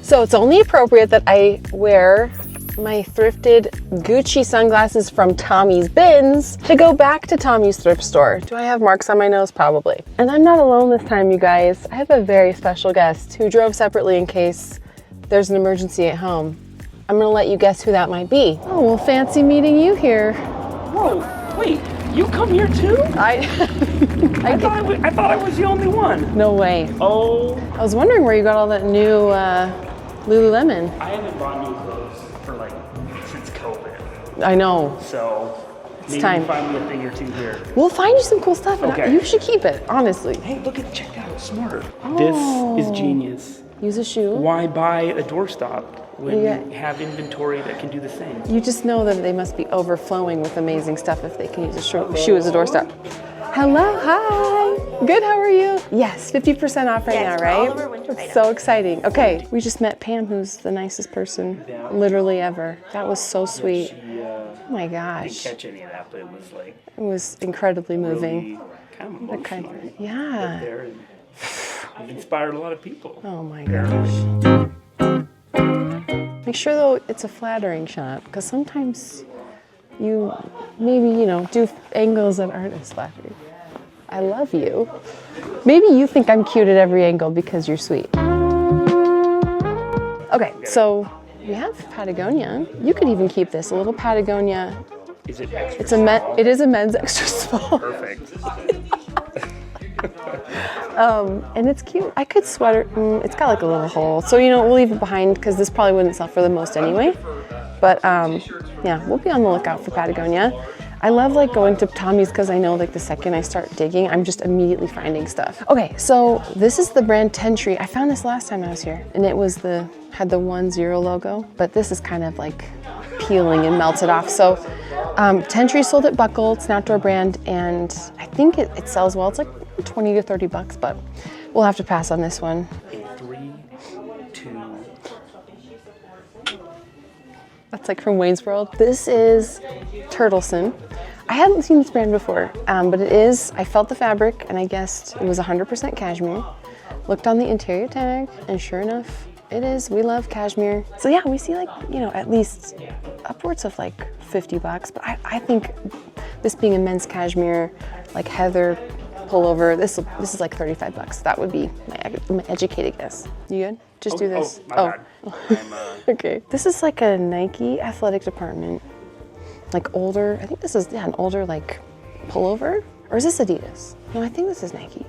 So it's only appropriate that I wear my thrifted Gucci sunglasses from Tommy's Bins to go back to Tommy's thrift store. Do I have marks on my nose? Probably. And I'm not alone this time, you guys. I have a very special guest who drove separately in case there's an emergency at home. I'm gonna let you guess who that might be. Oh, well, fancy meeting you here. Whoa, wait, you come here too? I thought I was the only one. No way. Oh. I was wondering where you got all that new Lululemon. I haven't bought new clothes for like since COVID. I know. So maybe time. you find me a thing or two here. We'll find you some cool stuff. And Okay. you should keep it, honestly. Hey, check that out, smart. Oh. This is genius. Use a shoe. Why buy a doorstop when Yeah. you have inventory that can do the same? You just know that they must be overflowing with amazing stuff if they can use a shoe as a doorstop. Hello, hi. Good, how are you? Yes, 50% off right now, right? All of our winter That's items. so exciting. Okay, we just met Pam, who's the nicest person literally ever. That was so sweet. She Oh my didn't gosh. catch any of that, but it was like It was incredibly moving. really kind of emotional. Yeah. There and it inspired a lot of people. Oh my gosh. Make sure though it's a flattering shot, because sometimes you maybe, do angles that aren't as flattering. I love you. Maybe you think I'm cute at every angle because you're sweet. Okay, so we have Patagonia. You could even keep this, a little Patagonia. Is it extra It small? is a men's extra small. Perfect. And it's cute. I could sweater, it's got like a little hole. So, we'll leave it behind because this probably wouldn't sell for the most anyway. But yeah, we'll be on the lookout for Patagonia. I love like going to Tommy's because I know like the second I start digging, I'm just immediately finding stuff. Okay, so this is the brand Tentry. I found this last time I was here and it was had the 1-0 logo, but this is kind of like peeling and melted off. So Tentry sold at Buckle. It's an outdoor brand and I think it sells well. It's like 20 to 30 bucks, but we'll have to pass on this one. 3, 2. That's like from Wayne's World. This is Turtleson. I hadn't seen this brand before, but it is, I felt the fabric and I guessed it was 100% cashmere. Looked on the interior tag and sure enough, it is. We love cashmere. So yeah, we see like, at least upwards of like 50 bucks, but I think this being a men's cashmere, like heather pullover, this is like 35 bucks. That would be my educated guess. You good? Just do this. My bad. Okay. This is like a Nike athletic department, like older. I think this is an older like pullover, or is this Adidas? No, I think this is Nike.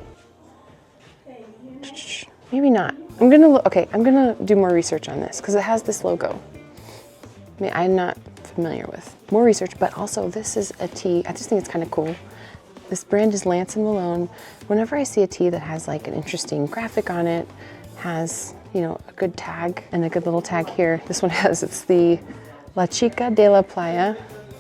Maybe not. I'm gonna look. Okay, I'm gonna do more research on this because it has this logo. I mean, I'm not familiar with more research, but also this is a tee. I just think it's kind of cool. This brand is Lance & Malone. Whenever I see a tee that has like an interesting graphic on it, has, a good tag and a good little tag here. This one it's the La Chica de la Playa.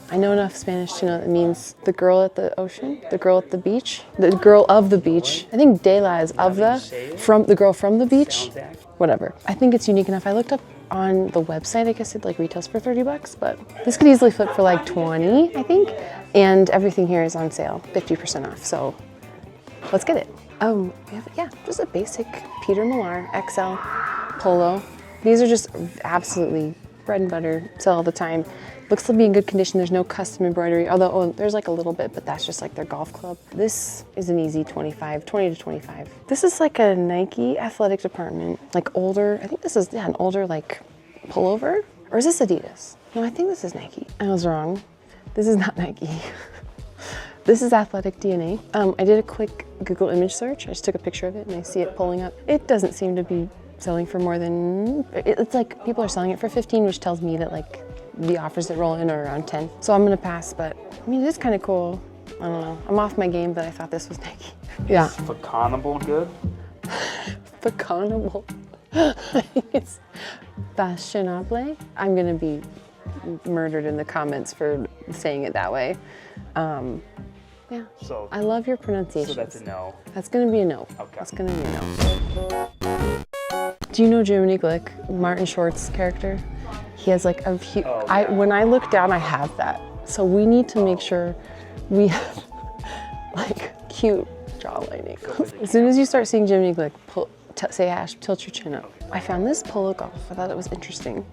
I know enough Spanish to know that it means the girl at the ocean, the girl at the beach, the girl of the beach. I think de la is of the girl from the beach. Whatever. I think it's unique enough. I looked up on the website, I guess it like retails for 30 bucks, but this could easily flip for like 20, I think. And everything here is on sale, 50% off. So let's get it. We have, just a basic Peter Millar XL polo. These are just absolutely bread and butter, sell all the time. Looks to be in good condition. There's no custom embroidery, although there's like a little bit, but that's just like their golf club. This is an easy 20 to 25. This is like a Nike athletic department, like older. I think this is an older like pullover, or is this Adidas? No, I think this is Nike. I was wrong. This is not Nike. This is Athletic DNA. I did a quick Google image search. I just took a picture of it and I see it pulling up. It doesn't seem to be selling for more than, it's like people are selling it for 15, which tells me that like the offers that roll in are around 10. So I'm gonna pass, but I mean, it is kind of cool. I don't know. I'm off my game, but I thought this was Nike. Yeah. Is Faconable good? Faconable. It's fashionable. I'm gonna be murdered in the comments for saying it that way. Yeah. So I love your pronunciation. So that's a no. That's gonna be a no. Okay. That's gonna be a no. Do you know Jiminy Glick, Martin Short's character? He has like a huge, when I look down, I have that. So we need to make sure we have like cute jaw lining. As soon as you start seeing Jiminy Glick, say Ash, tilt your chin up. I found this polo golf. I thought it was interesting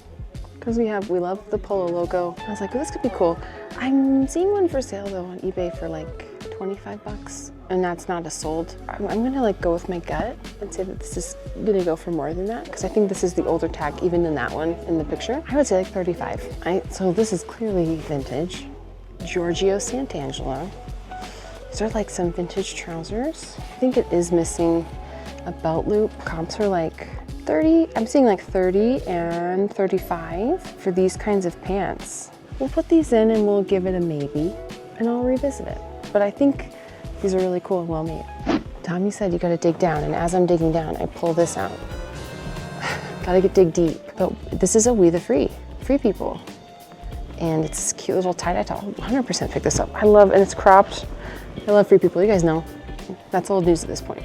because we love the polo logo. I was like, oh, this could be cool. I'm seeing one for sale though on eBay for like 25 bucks, and that's not a sold. I'm gonna like go with my gut and say that this is gonna go for more than that because I think this is the older tag even in that one in the picture. I would say like 35. So this is clearly vintage. Giorgio Sant'Angelo. These are like some vintage trousers. I think it is missing a belt loop. Comps are like 30. I'm seeing like 30 and 35 for these kinds of pants. We'll put these in and we'll give it a maybe and I'll revisit it. But I think these are really cool and well made. Tommy said you gotta dig down, and as I'm digging down, I pull this out. Gotta dig deep. But this is a We the Free People. And it's this cute little tie-dye top. 100% pick this up. I love, and it's cropped. I love Free People, you guys know. That's old news at this point.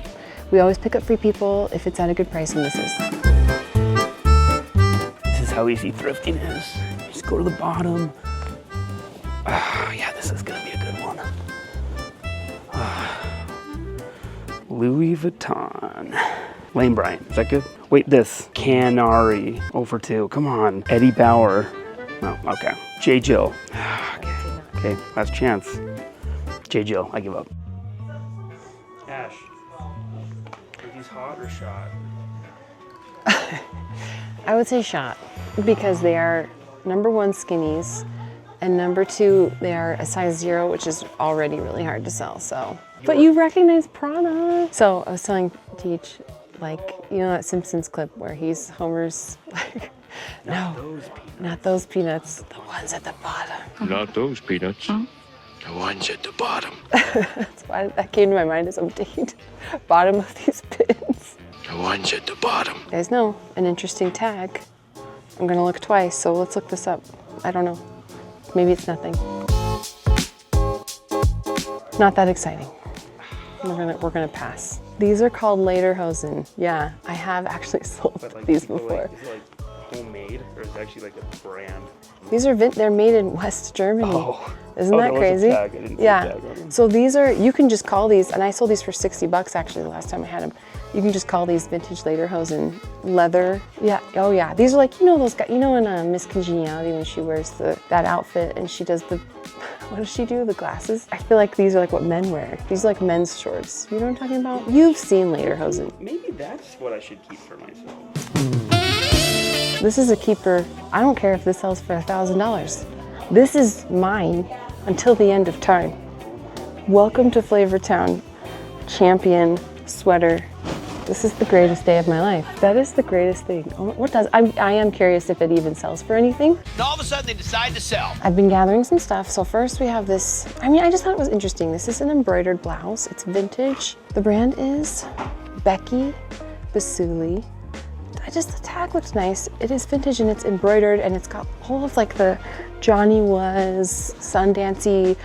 We always pick up Free People if it's at a good price, and this is. This is how easy thrifting is. You just go to the bottom. Yeah, this is gonna be a good one. Louis Vuitton. Lane Bryant, is that good? Wait, this. Canary, over 2. Come on. Eddie Bauer. No, okay. J. Jill. Okay, last chance. J. Jill, I give up. Ash, are these hot or shot? I would say shot because they are number 1 skinnies, and number 2 they are a size 0, which is already really hard to sell. So, but you recognize Prada. So I was telling Teach, like, you know that Simpsons clip where Homer's like, no, not those peanuts, the ones at the bottom. Not those peanuts. Huh? The ones at the bottom. That's why that came to my mind as I'm digging bottom of these pins. The ones at the bottom. You guys know, an interesting tag. I'm gonna look twice, so let's look this up. I don't know. Maybe it's nothing. Not that exciting. We're gonna pass. These are called Lederhosen. Yeah, I have actually sold these before. Is it like homemade, or is it actually like a brand? These are they're made in West Germany. Oh. Isn't that crazy? Tag. I didn't see yeah. the tag on them. So these are, you can just call these, and I sold these for 60 bucks actually the last time I had them. You can just call these vintage Lederhosen leather. Yeah. Oh yeah. These are like, you know those guys, you know in Miss Congeniality when she wears that outfit and she does the, what does she do? The glasses? I feel like these are like what men wear. These are like men's shorts. You know what I'm talking about? You've seen Lederhosen. Maybe that's what I should keep for myself. This is a keeper. I don't care if this sells for $1,000. This is mine until the end of time. Welcome to Flavortown, champion sweater. This is the greatest day of my life. That is the greatest thing. Oh, what does, I am curious if it even sells for anything. And all of a sudden they decide to sell. I've been gathering some stuff. So first we have this, I just thought it was interesting. This is an embroidered blouse. It's vintage. The brand is Becky Basuli. The tag looks nice. It is vintage and it's embroidered and it's got all of like the Johnny Was Sundancey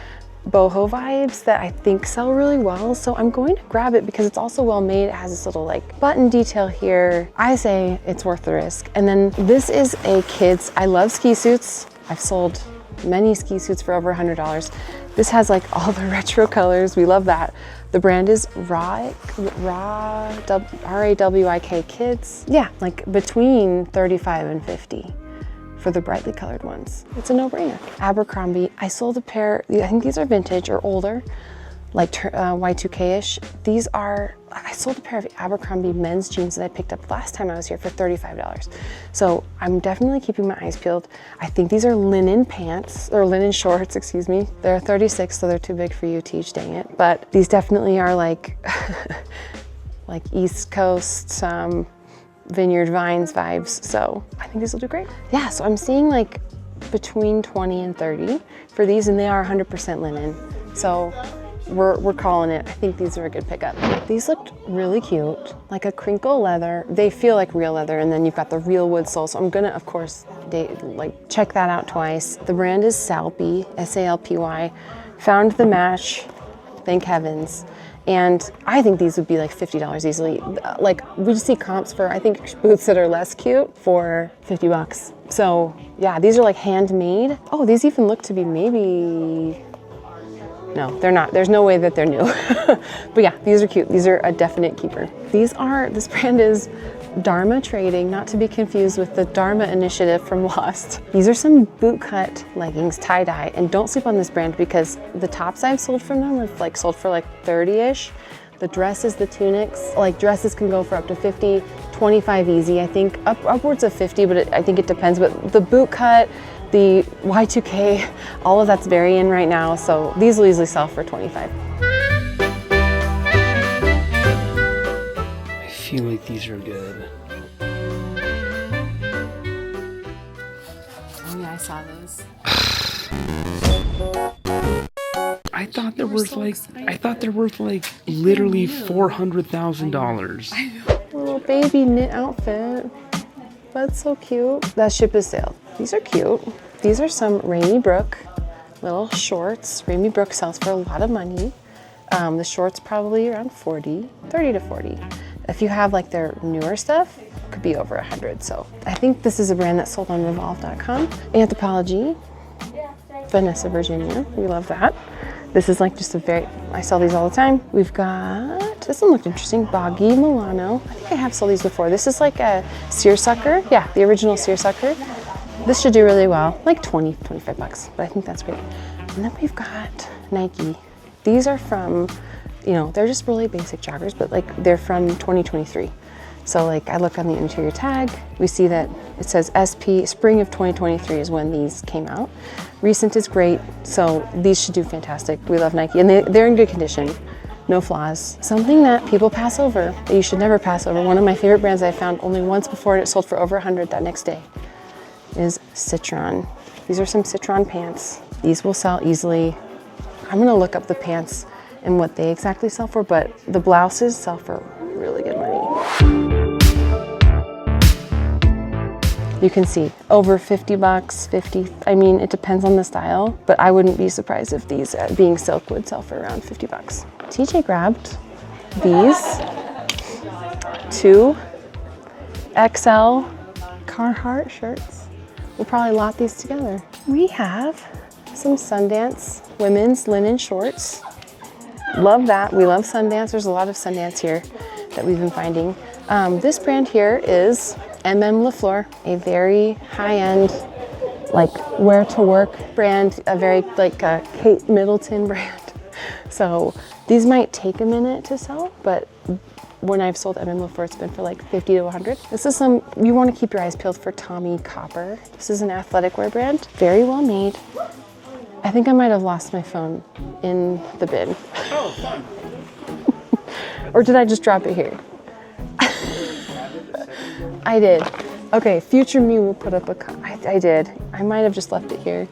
boho vibes that I think sell really well. So I'm going to grab it because it's also well made. It has this little like button detail here. I say it's worth the risk. And then this is a kid's, I love ski suits. I've sold many ski suits for over $100. This has like all the retro colors. We love that. The brand is R-A-W-I-K Kids. Yeah, like between 35 and 50 for the brightly colored ones. It's a no-brainer. Abercrombie, I sold a pair, I think these are vintage or older, like Y2K-ish. These are, I sold a pair of Abercrombie men's jeans that I picked up last time I was here for $35. So I'm definitely keeping my eyes peeled. I think these are linen pants, or linen shorts, excuse me. They're 36, so they're too big for you, Teach, dang it. But these definitely are like, like East Coast, Vineyard Vines vibes. So I think these will do great. Yeah, so I'm seeing like between 20 and 30 for these, and they are 100% linen. So we're calling it. I think these are a good pickup. These looked really cute, like a crinkle leather. They feel like real leather, and then you've got the real wood sole. So I'm gonna, of course, check that out twice. The brand is Salpy, S-A-L-P-Y. Found the match, thank heavens. And I think these would be like $50 easily. Like we just see comps for, I think, boots that are less cute for 50 bucks. So yeah, these are like handmade. Oh, these even look to be maybe No, they're not. There's no way that they're new. But yeah, these are cute. These are a definite keeper. This brand is Dharma Trading, not to be confused with the Dharma Initiative from Lost. These are some bootcut leggings, tie-dye, and don't sleep on this brand because the tops I've sold from them have like sold for like 30-ish. The dresses, the tunics, like dresses can go for up to 50, 25 easy. I think upwards of 50, but I think it depends. But the bootcut, the Y2K, all of that's very in right now, so these will easily sell for 25. I feel like these are good. Oh yeah, I saw those. I thought they're worth like literally $400,000. Little baby knit outfit. That's so cute. That ship is sailed. These are cute. These are some Rainy Brook little shorts. Rainy Brook sells for a lot of money. The shorts probably around 30 to 40. If you have like their newer stuff, it could be over 100. So I think this is a brand that's sold on Revolve.com. Anthropologie, Vanessa, Virginia. We love that. This is like just I sell these all the time. We've got, this one looked interesting, Boggy Milano. I think I have sold these before. This is like a seersucker. Yeah, the original seersucker. This should do really well, like 20, 25 bucks, but I think that's great. And then we've got Nike. These are from, they're just really basic joggers, but like they're from 2023. So like I look on the interior tag, we see that it says SP, spring of 2023 is when these came out. Recent is great, so these should do fantastic. We love Nike, and they're in good condition, no flaws. Something that people pass over, that you should never pass over. One of my favorite brands I found only once before, and it sold for over 100 that next day, is Citron. These are some Citron pants. These will sell easily. I'm gonna look up the pants and what they exactly sell for, but the blouses sell for really good money. You can see over 50 bucks, 50. I mean, it depends on the style, but I wouldn't be surprised if these, being silk, would sell for around 50 bucks. TJ grabbed these 2 XL Carhartt shirts. We'll probably lot these together. We have some Sundance women's linen shorts. Love that. We love Sundance. There's a lot of Sundance here that we've been finding. This brand here is LaFleur, a very high-end, like wear to work brand, a very like a Kate Middleton brand. So these might take a minute to sell, but when I've sold LaFleur, it's been for like 50 to 100. This is you want to keep your eyes peeled for Tommy Copper. This is an athletic wear brand, very well made. I think I might have lost my phone in the bin. Oh, fun. Or did I just drop it here? I did. Okay, future me will put up I did. I might have just left it here.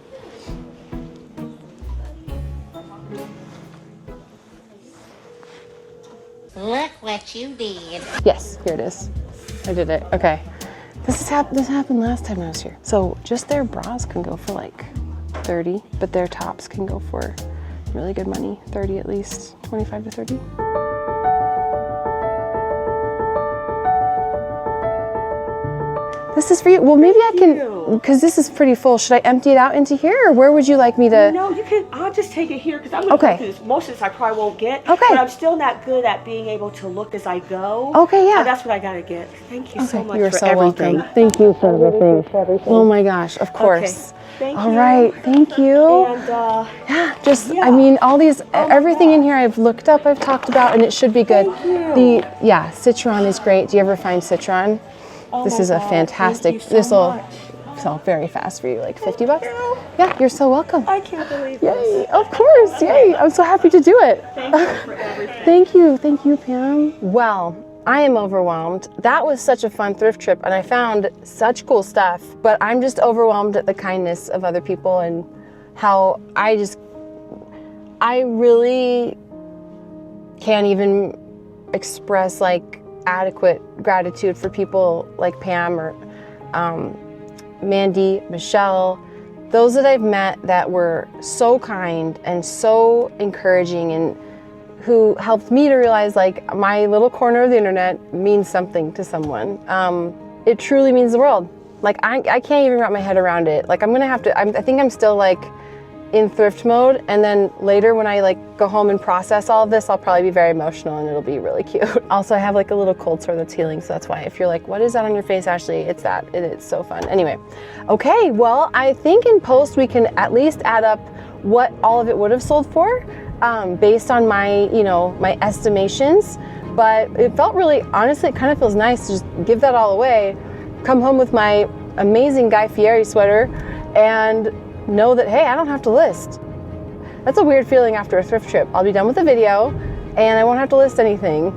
Look what you did. Yes, here it is. I did it. Okay. This happened last time I was here. So just their bras can go for like 30, but their tops can go for really good money, 30 at least, 25 to 30. This is for you. Well, maybe I can, because this is pretty full. Should I empty it out into here, or where would you like me to? No, you can. I'll just take it here because I'm going to go through this. Most of this I probably won't get. Okay. But I'm still not good at being able to look as I go. Okay, yeah. And that's what I got to get. Thank you so much You're for so everything. welcome. Thank you for everything. Oh my gosh, of course. Okay. Thank All you. right, thank you. And Yeah, I mean, all these, everything in here I've looked up, I've talked about, and it should be good. Thank you. Citron is great. Do you ever find Citron? Oh This my is a God, fantastic, thank you so this will much. sell very fast for you, like 50 bucks. Yeah, you're so welcome. I can't believe Yay, this. of course, yay. I'm so happy to do it. Thank you for everything. Thank you, Pam. Well, I am overwhelmed. That was such a fun thrift trip, and I found such cool stuff, but I'm just overwhelmed at the kindness of other people and how I really can't even express like adequate gratitude for people like Pam or Mandy, Michelle, those that I've met that were so kind and so encouraging and who helped me to realize like my little corner of the internet means something to someone. It truly means the world. Like I can't even wrap my head around it. Like I'm gonna have to, I think I'm still like in thrift mode, and then later when I like go home and process all of this, I'll probably be very emotional and it'll be really cute. Also, I have like a little cold sore that's healing, so that's why if you're like, what is that on your face, Ashley? It's that. It's so fun. Anyway, okay, well, I think in post we can at least add up what all of it would have sold for based on my, you know, my estimations. But it felt really, honestly, it kind of feels nice to just give that all away, come home with my amazing Guy Fieri sweater, and know that, hey, I don't have to list. That's a weird feeling after a thrift trip. I'll be done with the video and I won't have to list anything.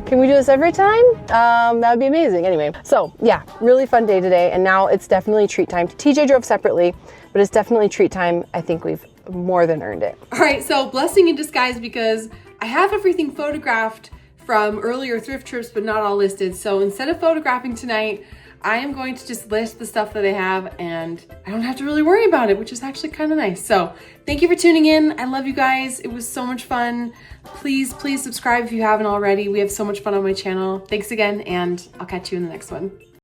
Can we do this every time? That would be amazing. Anyway, so yeah, really fun day today, and now it's definitely treat time. TJ drove separately, but it's definitely treat time. I think we've more than earned it. All right, so blessing in disguise, because I have everything photographed from earlier thrift trips, but not all listed. So instead of photographing tonight, I am going to just list the stuff that I have, and I don't have to really worry about it, which is actually kind of nice. So thank you for tuning in. I love you guys. It was so much fun. Please subscribe if you haven't already. We have so much fun on my channel. Thanks again, and I'll catch you in the next one.